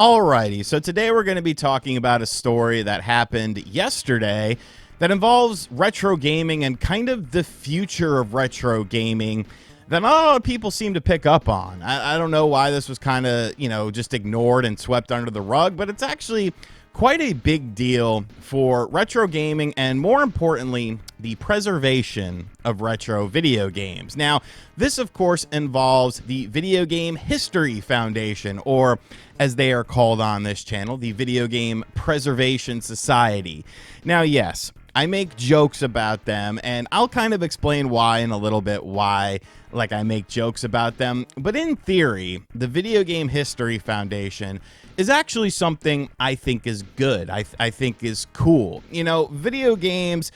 Alrighty, so today we're going to be talking about a story that happened yesterday that involves retro gaming and kind of the future of retro gaming that not a lot of people seem to pick up on. I don't know why this was kind of, just ignored and swept under the rug, but it's actually quite a big deal for retro gaming and, more importantly, the preservation of retro video games. Now, this, of course, involves the Video Game History Foundation, or as they are called on this channel, the Video Game Preservation Society. Now, yes, I make jokes about them, and I'll kind of explain why in a little bit why, I make jokes about them. But in theory, the Video Game History Foundation is actually something I think is good. I think is cool. Video games,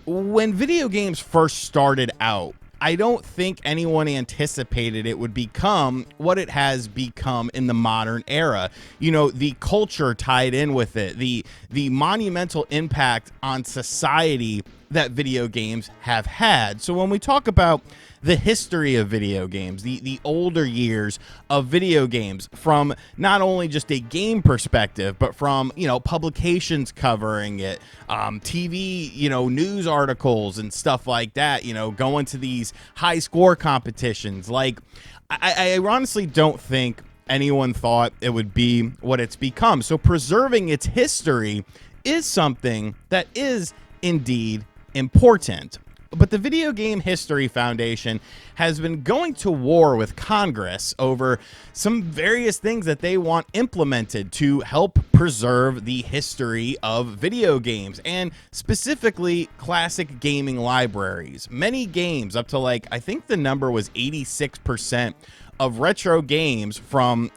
when video games first started out, I don't think anyone anticipated it would become what it has become in the modern era. The culture tied in with it, the monumental impact on society that video games have had. So when we talk about the history of video games, the older years of video games, from not only just a game perspective, but from, publications covering it, TV, news articles and stuff like that, going to these high score competitions. I honestly don't think anyone thought it would be what it's become. So preserving its history is something that is indeed important. But the Video Game History Foundation has been going to war with Congress over some various things that they want implemented to help preserve the history of video games, and specifically classic gaming libraries. Many games, up to I think the number was 86% of retro games from,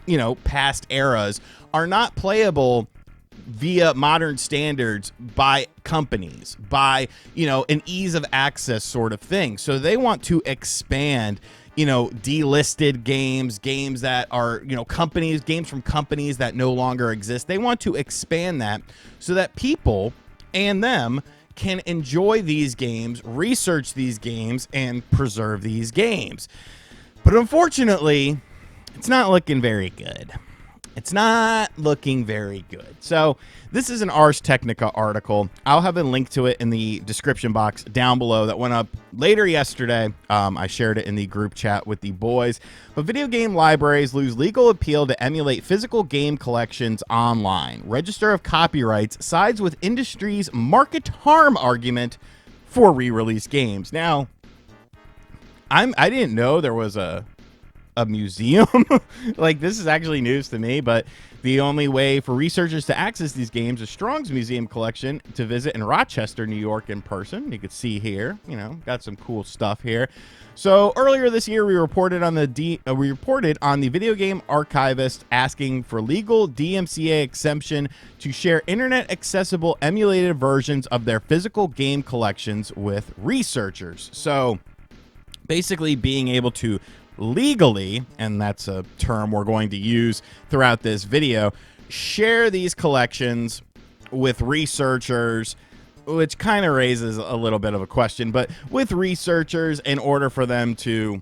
past eras, are not playable via modern standards by companies, by, an ease of access sort of thing. So they want to expand, delisted games that are, games from companies that no longer exist. They want to expand that so that people and them can enjoy these games, research these games, and preserve these games. But unfortunately, it's not looking very good. It's not looking very good. So this is an Ars Technica article. I'll have a link to it in the description box down below that went up later yesterday. I shared it in the group chat with the boys. But video game libraries lose legal appeal to emulate physical game collections online. Register of Copyrights sides with industry's market harm argument for re-release games. Now, I didn't know there was a museum. This is actually news to me, but the only way for researchers to access these games is Strong's museum collection to visit in Rochester, New York in person. You can see here, got some cool stuff here. So earlier this year, we reported on the video game archivist asking for legal DMCA exemption to share internet accessible emulated versions of their physical game collections with researchers. So basically being able to legally, and that's a term we're going to use throughout this video, share these collections with researchers, which kind of raises a little bit of a question, but with researchers in order for them to,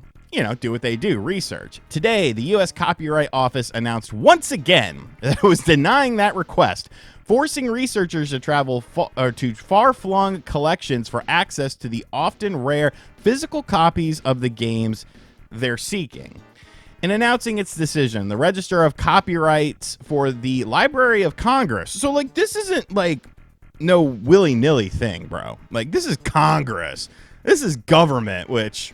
do what they do, research. Today, the U.S. Copyright Office announced once again that it was denying that request, forcing researchers to travel to far-flung collections for access to the often rare physical copies of the games they're seeking. In announcing its decision, the Register of Copyrights for the Library of Congress. So, this isn't, no willy-nilly thing, bro. This is Congress. This is government, which,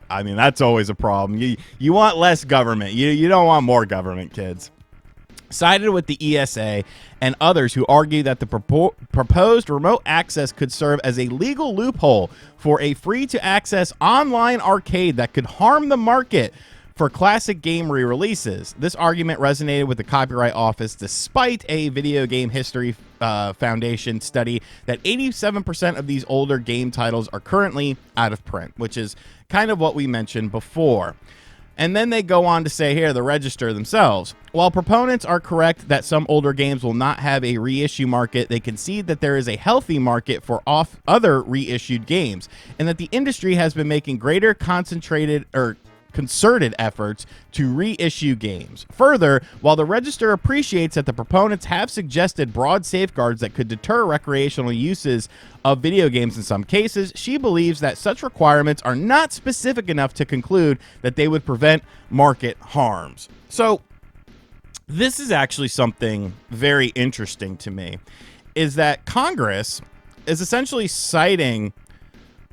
that's always a problem. You want less government. You don't want more government, kids. Sided with the ESA and others who argue that the proposed remote access could serve as a legal loophole for a free-to-access online arcade that could harm the market for classic game re-releases. This argument resonated with the Copyright Office despite a Video Game History Foundation study that 87% of these older game titles are currently out of print, which is kind of what we mentioned before. And then they go on to say here, the Register themselves, while proponents are correct that some older games will not have a reissue market, they concede that there is a healthy market for other reissued games, and that the industry has been making concerted efforts to reissue games. Further, while the Register appreciates that the proponents have suggested broad safeguards that could deter recreational uses of video games in some cases, she believes that such requirements are not specific enough to conclude that they would prevent market harms. So, this is actually something very interesting to me, is that Congress is essentially siding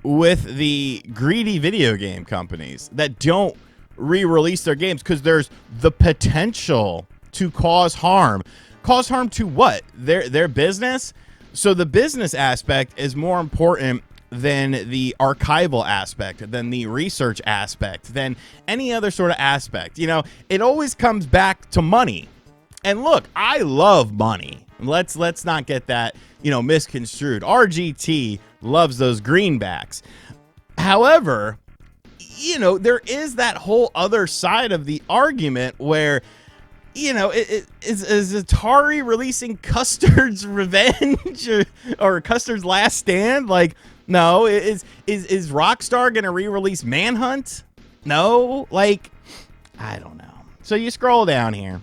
with the greedy video game companies that don't re-release their games because there's the potential to cause harm. Cause harm to what? Their business? So the business aspect is more important than the archival aspect, than the research aspect, than any other sort of aspect. You know, it always comes back to money. And look, I love money. Let's not get that, misconstrued. RGT loves those greenbacks. However, there is that whole other side of the argument where, is Atari releasing Custard's Revenge or Custard's Last Stand? Like, no. Is Rockstar going to re-release Manhunt? No. Like, I don't know. So you scroll down here.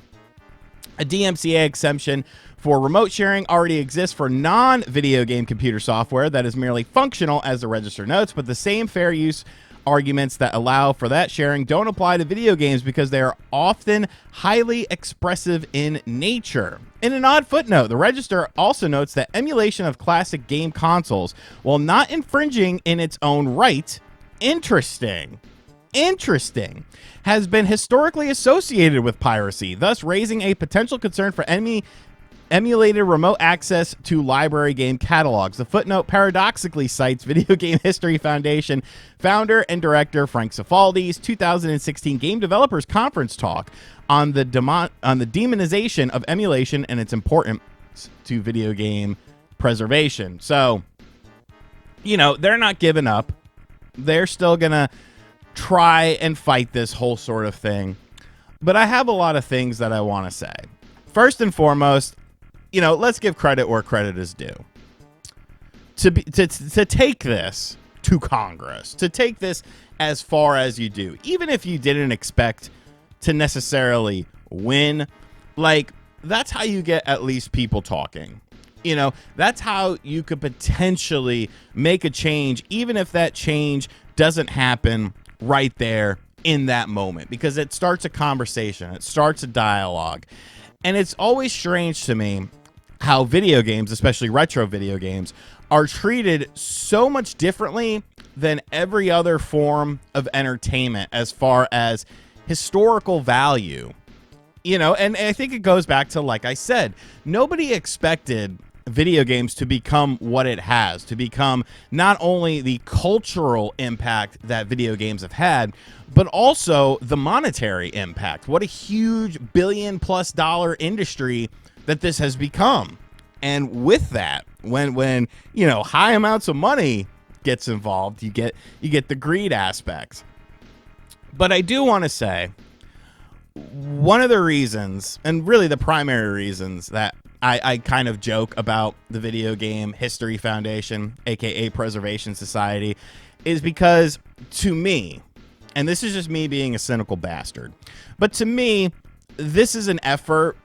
A DMCA exemption for remote sharing already exists for non-video game computer software that is merely functional, as the Register notes, but the same fair use arguments that allow for that sharing don't apply to video games because they are often highly expressive in nature. In an odd footnote, the Register also notes that emulation of classic game consoles, while not infringing in its own right, interesting, has been historically associated with piracy, thus raising a potential concern for emulated remote access to library game catalogs. The footnote paradoxically cites Video Game History Foundation founder and director Frank Cifaldi's 2016 Game Developers Conference talk on the demonization of emulation and its importance to video game preservation. So, they're not giving up. They're still going to try and fight this whole sort of thing. But I have a lot of things that I want to say. First and foremost, let's give credit where credit is due. To take this to Congress, to take this as far as you do, even if you didn't expect to necessarily win, like, that's how you get at least people talking. That's how you could potentially make a change, even if that change doesn't happen right there in that moment, because it starts a conversation, it starts a dialogue. And it's always strange to me how video games, especially retro video games, are treated so much differently than every other form of entertainment as far as historical value. And I think it goes back to, like I said, nobody expected video games to become what it has, to become not only the cultural impact that video games have had, but also the monetary impact. What a huge $1 billion+ industry that this has become. And with that, when high amounts of money gets involved, you get the greed aspects. But I do want to say, one of the reasons, and really the primary reasons, that I kind of joke about the Video Game History Foundation, aka Preservation Society, is because, to me, and this is just me being a cynical bastard, but to me, this is an effort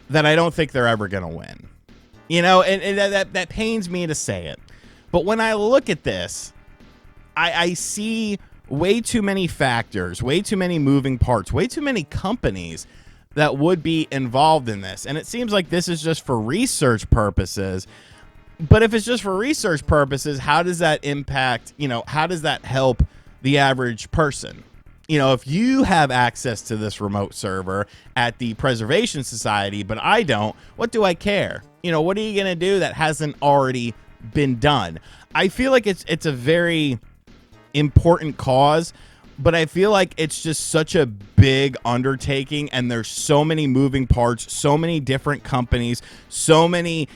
that I don't think they're ever going to win. And that pains me to say it. But when I look at this, I see way too many factors, way too many moving parts, way too many companies that would be involved in this. And it seems like this is just for research purposes. But if it's just for research purposes, how does that impact, how does that help the average person? If you have access to this remote server at the Preservation Society, but I don't, what do I care? What are you going to do that hasn't already been done? I feel like it's a very important cause, but I feel like it's just such a big undertaking, and there's so many moving parts, so many different companies, so many,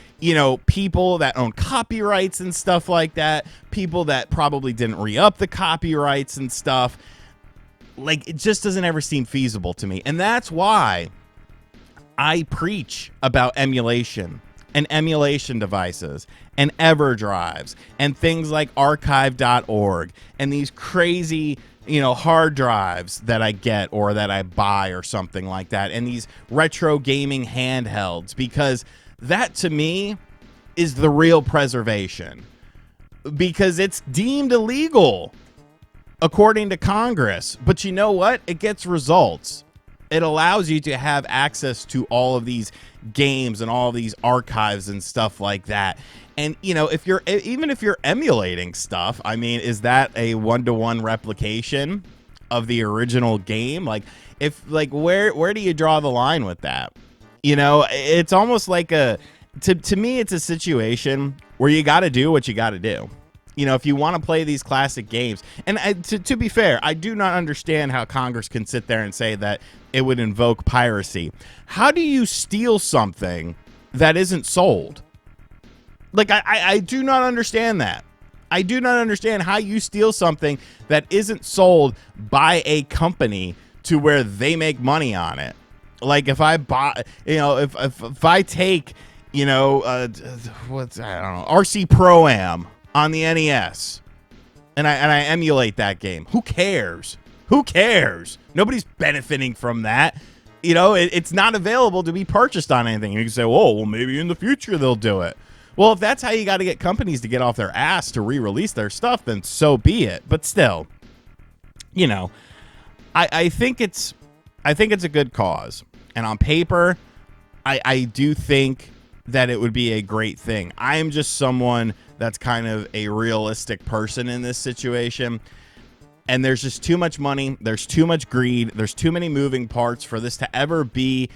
people that own copyrights and stuff like that, people that probably didn't re-up the copyrights and stuff. Like, it just doesn't ever seem feasible to me. And that's why I preach about emulation and emulation devices and EverDrives and things like archive.org and these crazy hard drives that I get or that I buy or something like that, and these retro gaming handhelds, because that to me is the real preservation, because it's deemed illegal according to Congress. But you know what? It gets results. It allows you to have access to all of these games and all of these archives and stuff like that. And, if you're emulating stuff, I mean, is that a one-to-one replication of the original game? Where do you draw the line with that? It's almost like to me, it's a situation where you got to do what you got to do. If you want to play these classic games. And to be fair, I do not understand how Congress can sit there and say that it would invoke piracy. How do you steal something that isn't sold? I do not understand that. I do not understand how you steal something that isn't sold by a company to where they make money on it. Like if I buy, if I take, RC Pro-Am on the NES and I emulate that game, who cares? Who cares? Nobody's benefiting from that. It's not available to be purchased on anything. You can say, well, maybe in the future they'll do it. Well, if that's how you got to get companies to get off their ass to re-release their stuff, then so be it. But still, I think it's a good cause. And on paper, I do think that it would be a great thing. I am just someone that's kind of a realistic person in this situation. And there's just too much money. There's too much greed. There's too many moving parts for this to ever be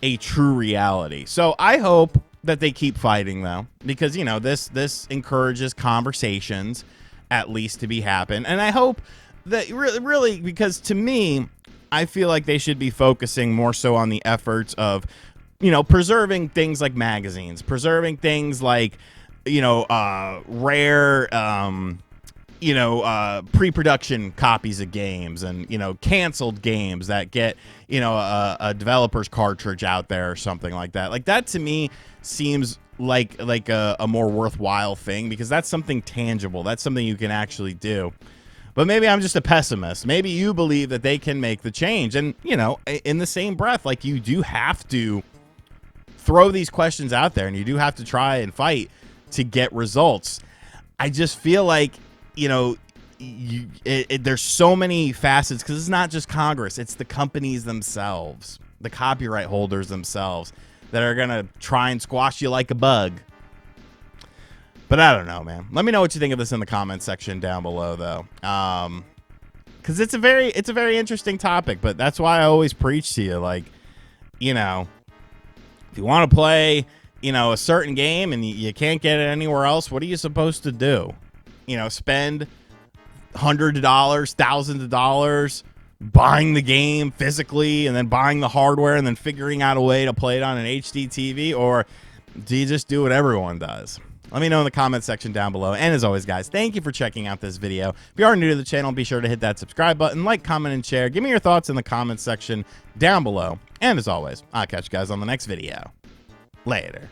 a true reality. So I hope that they keep fighting, though, because, this encourages conversations at least to be happen. And I hope that really, because to me, I feel like they should be focusing more so on the efforts of, preserving things like magazines, preserving things like, rare, pre-production copies of games and, canceled games that get, a developer's cartridge out there or something like that. Like that to me seems like a more worthwhile thing, because that's something tangible. That's something you can actually do. But maybe I'm just a pessimist. Maybe you believe that they can make the change. And, in the same breath, like, you do have to throw these questions out there and you do have to try and fight to get results. I just feel like, there's so many facets, because it's not just Congress. It's the companies themselves, the copyright holders themselves, that are going to try and squash you like a bug. But I don't know, man. Let me know what you think of this in the comments section down below, though. Because it's a very interesting topic, but that's why I always preach to you, like, if you want to play, a certain game and you can't get it anywhere else, what are you supposed to do? Spend hundreds of dollars, thousands of dollars buying the game physically and then buying the hardware and then figuring out a way to play it on an HD TV? Or do you just do what everyone does? Let me know in the comment section down below. And as always, guys, thank you for checking out this video. If you are new to the channel, be sure to hit that subscribe button, like, comment, and share. Give me your thoughts in the comment section down below. And as always, I'll catch you guys on the next video. Later.